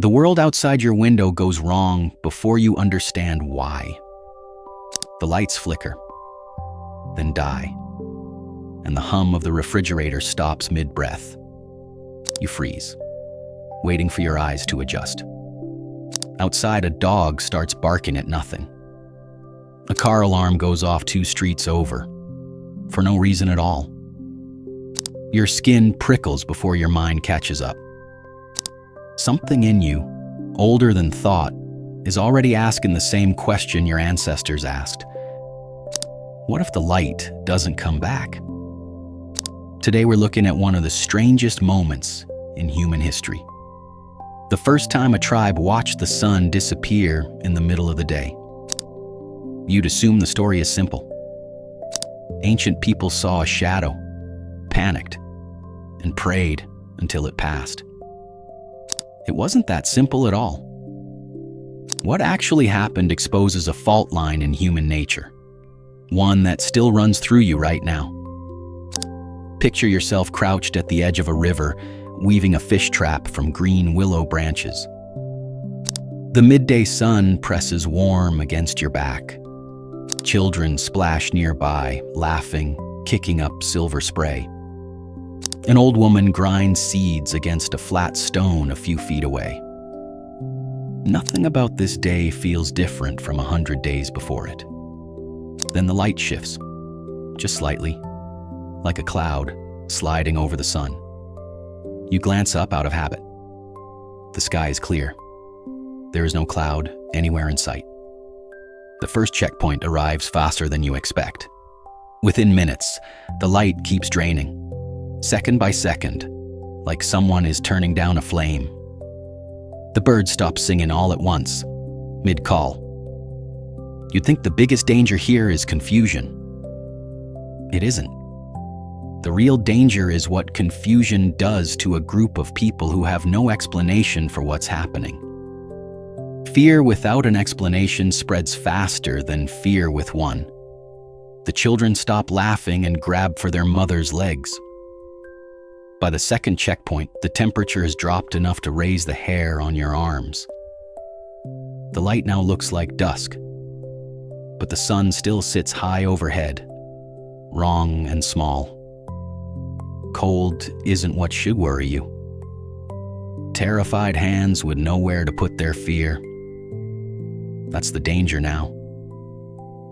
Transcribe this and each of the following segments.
The world outside your window goes wrong before you understand why. The lights flicker, then die, and the hum of the refrigerator stops mid-breath. You freeze, waiting for your eyes to adjust. Outside, a dog starts barking at nothing. A car alarm goes off 2 streets over, for no reason at all. Your skin prickles before your mind catches up. Something in you, older than thought, is already asking the same question your ancestors asked. What if the light doesn't come back? Today we're looking at one of the strangest moments in human history. The first time a tribe watched the sun disappear in the middle of the day. You'd assume the story is simple. Ancient people saw a shadow, panicked, and prayed until it passed. It wasn't that simple at all. What actually happened exposes a fault line in human nature, one that still runs through you right now. Picture yourself crouched at the edge of a river, weaving a fish trap from green willow branches. The midday sun presses warm against your back. Children splash nearby, laughing, kicking up silver spray. An old woman grinds seeds against a flat stone a few feet away. Nothing about this day feels different from 100 days before it. Then the light shifts, just slightly, like a cloud sliding over the sun. You glance up out of habit. The sky is clear. There is no cloud anywhere in sight. The first checkpoint arrives faster than you expect. Within minutes, the light keeps draining, second by second, like someone is turning down a flame. The birds stop singing all at once, mid-call. You'd think the biggest danger here is confusion. It isn't. The real danger is what confusion does to a group of people who have no explanation for what's happening. Fear without an explanation spreads faster than fear with one. The children stop laughing and grab for their mother's legs. By the second checkpoint, the temperature has dropped enough to raise the hair on your arms. The light now looks like dusk, but the sun still sits high overhead, wrong and small. Cold isn't what should worry you. Terrified hands would know where to put their fear. That's the danger now.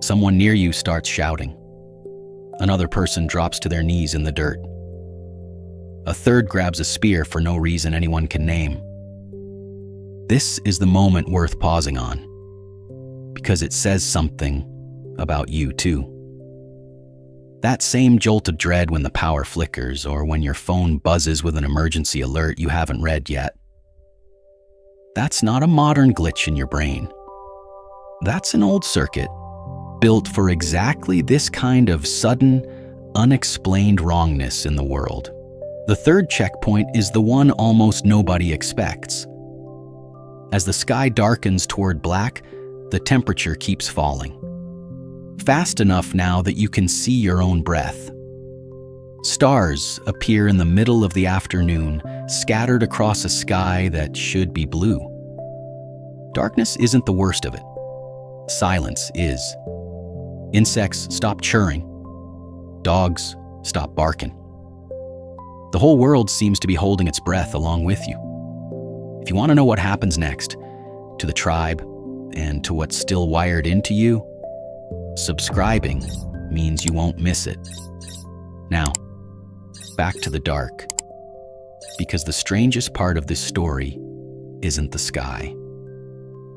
Someone near you starts shouting. Another person drops to their knees in the dirt. A third grabs a spear for no reason anyone can name. This is the moment worth pausing on, because it says something about you too. That same jolt of dread when the power flickers or when your phone buzzes with an emergency alert you haven't read yet. That's not a modern glitch in your brain. That's an old circuit, built for exactly this kind of sudden, unexplained wrongness in the world. The third checkpoint is the one almost nobody expects. As the sky darkens toward black, the temperature keeps falling. Fast enough now that you can see your own breath. Stars appear in the middle of the afternoon, scattered across a sky that should be blue. Darkness isn't the worst of it. Silence is. Insects stop chirring. Dogs stop barking. The whole world seems to be holding its breath along with you. If you want to know what happens next, to the tribe and to what's still wired into you, subscribing means you won't miss it. Now, back to the dark. Because the strangest part of this story isn't the sky.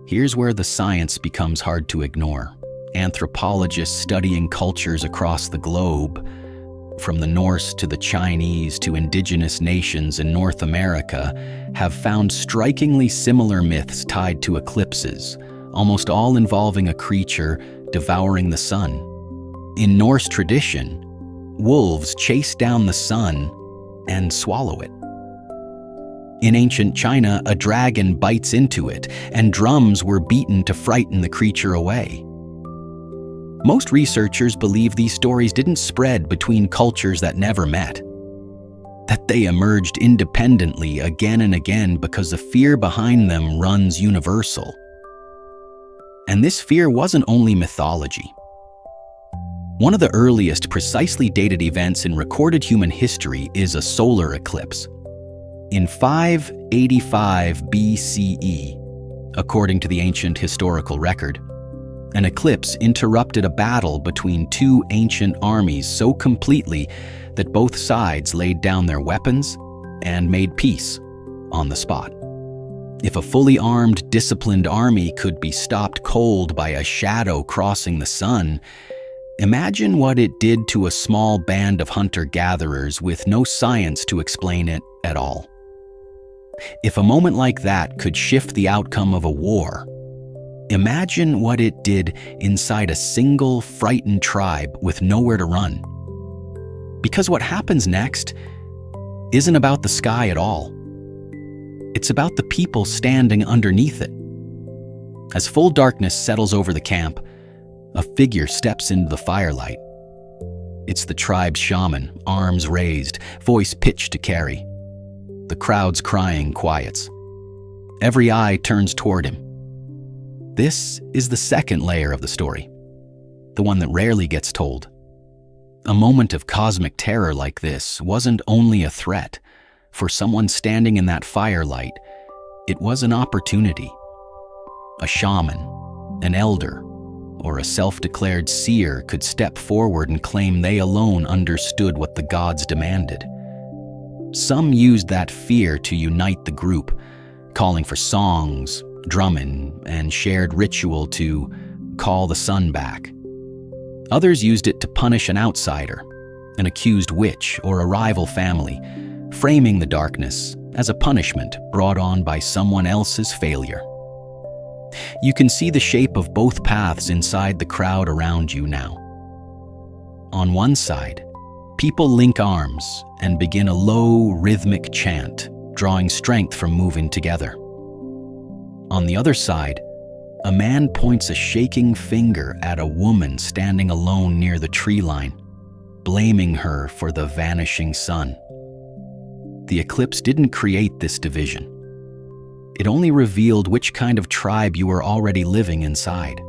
Here's where the science becomes hard to ignore. Anthropologists studying cultures across the globe, from the Norse to the Chinese to indigenous nations in North America, have found strikingly similar myths tied to eclipses, almost all involving a creature devouring the sun. In Norse tradition, wolves chase down the sun and swallow it. In ancient China, a dragon bites into it, and drums were beaten to frighten the creature away. Most researchers believe these stories didn't spread between cultures that never met. that they emerged independently again and again because the fear behind them runs universal. And this fear wasn't only mythology. One of the earliest precisely dated events in recorded human history is a solar eclipse. In 585 BCE, according to the ancient historical record, an eclipse interrupted a battle between two ancient armies so completely that both sides laid down their weapons and made peace on the spot. If a fully armed, disciplined army could be stopped cold by a shadow crossing the sun, imagine what it did to a small band of hunter-gatherers with no science to explain it at all. If a moment like that could shift the outcome of a war, imagine what it did inside a single, frightened tribe with nowhere to run. Because what happens next isn't about the sky at all. It's about the people standing underneath it. As full darkness settles over the camp, a figure steps into the firelight. It's the tribe's shaman, arms raised, voice pitched to carry. The crowd's crying quiets. Every eye turns toward him. This is the second layer of the story, the one that rarely gets told. A moment of cosmic terror like this wasn't only a threat. For someone standing in that firelight, it was an opportunity. A shaman, an elder, or a self-declared seer could step forward and claim they alone understood what the gods demanded. Some used that fear to unite the group, calling for songs, drumming, and shared ritual to call the sun back. Others used it to punish an outsider, an accused witch, or a rival family, framing the darkness as a punishment brought on by someone else's failure. You can see the shape of both paths inside the crowd around you now. On one side, people link arms and begin a low, rhythmic chant, drawing strength from moving together. On the other side, a man points a shaking finger at a woman standing alone near the tree line, blaming her for the vanishing sun. The eclipse didn't create this division. It only revealed which kind of tribe you were already living inside.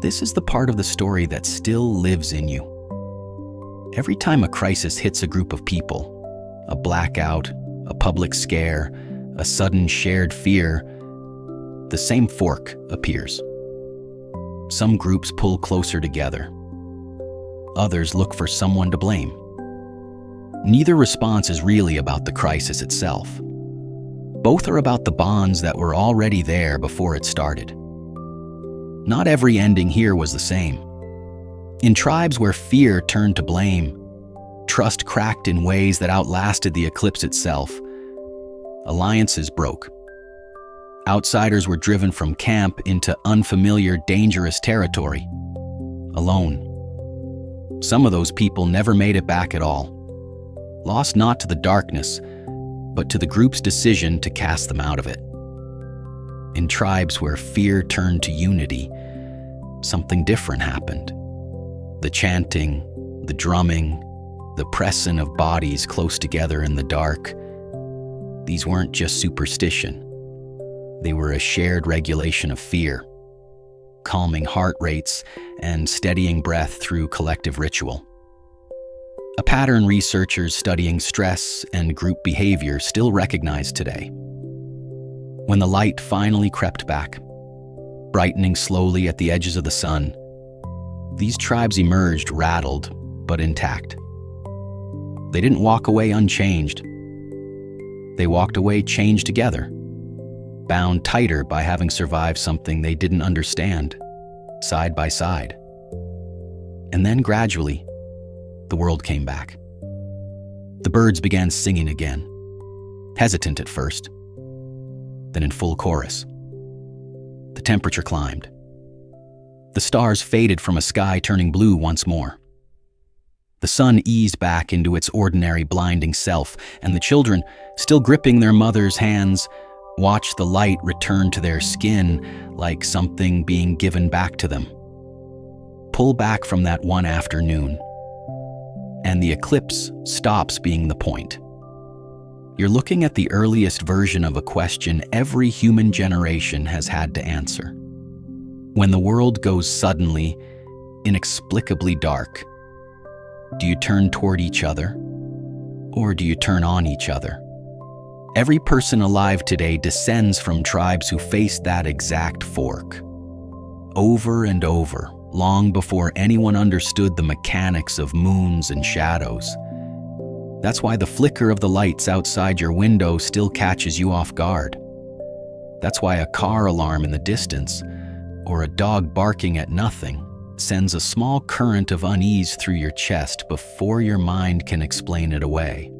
This is the part of the story that still lives in you. Every time a crisis hits a group of people, a blackout, a public scare, a sudden shared fear, the same fork appears. Some groups pull closer together. Others look for someone to blame. Neither response is really about the crisis itself. Both are about the bonds that were already there before it started. Not every ending here was the same. In tribes where fear turned to blame, trust cracked in ways that outlasted the eclipse itself. Alliances broke. Outsiders were driven from camp into unfamiliar, dangerous territory, alone. Some of those people never made it back at all, lost not to the darkness, but to the group's decision to cast them out of it. In tribes where fear turned to unity, something different happened. The chanting, the drumming, the pressing of bodies close together in the dark, these weren't just superstition. They were a shared regulation of fear, calming heart rates and steadying breath through collective ritual. A pattern researchers studying stress and group behavior still recognize today. When the light finally crept back, brightening slowly at the edges of the sun, these tribes emerged rattled but intact. They didn't walk away unchanged. They walked away changed together, bound tighter by having survived something they didn't understand, side by side. And then gradually, the world came back. The birds began singing again, hesitant at first, then in full chorus. The temperature climbed. The stars faded from a sky turning blue once more. The sun eased back into its ordinary blinding self, and the children, still gripping their mother's hands, watched the light return to their skin like something being given back to them. Pull back from that one afternoon, and the eclipse stops being the point. You're looking at the earliest version of a question every human generation has had to answer. When the world goes suddenly, inexplicably dark, do you turn toward each other, or do you turn on each other? Every person alive today descends from tribes who faced that exact fork. Over and over, long before anyone understood the mechanics of moons and shadows. That's why the flicker of the lights outside your window still catches you off guard. That's why a car alarm in the distance, or a dog barking at nothing, sends a small current of unease through your chest before your mind can explain it away.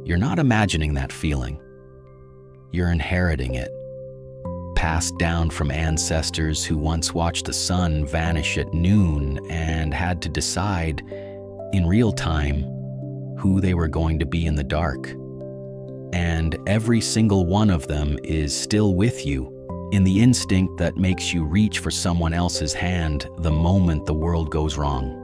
You're not imagining that feeling. You're inheriting it, passed down from ancestors who once watched the sun vanish at noon and had to decide, in real time, who they were going to be in the dark. And every single one of them is still with you in the instinct that makes you reach for someone else's hand the moment the world goes wrong.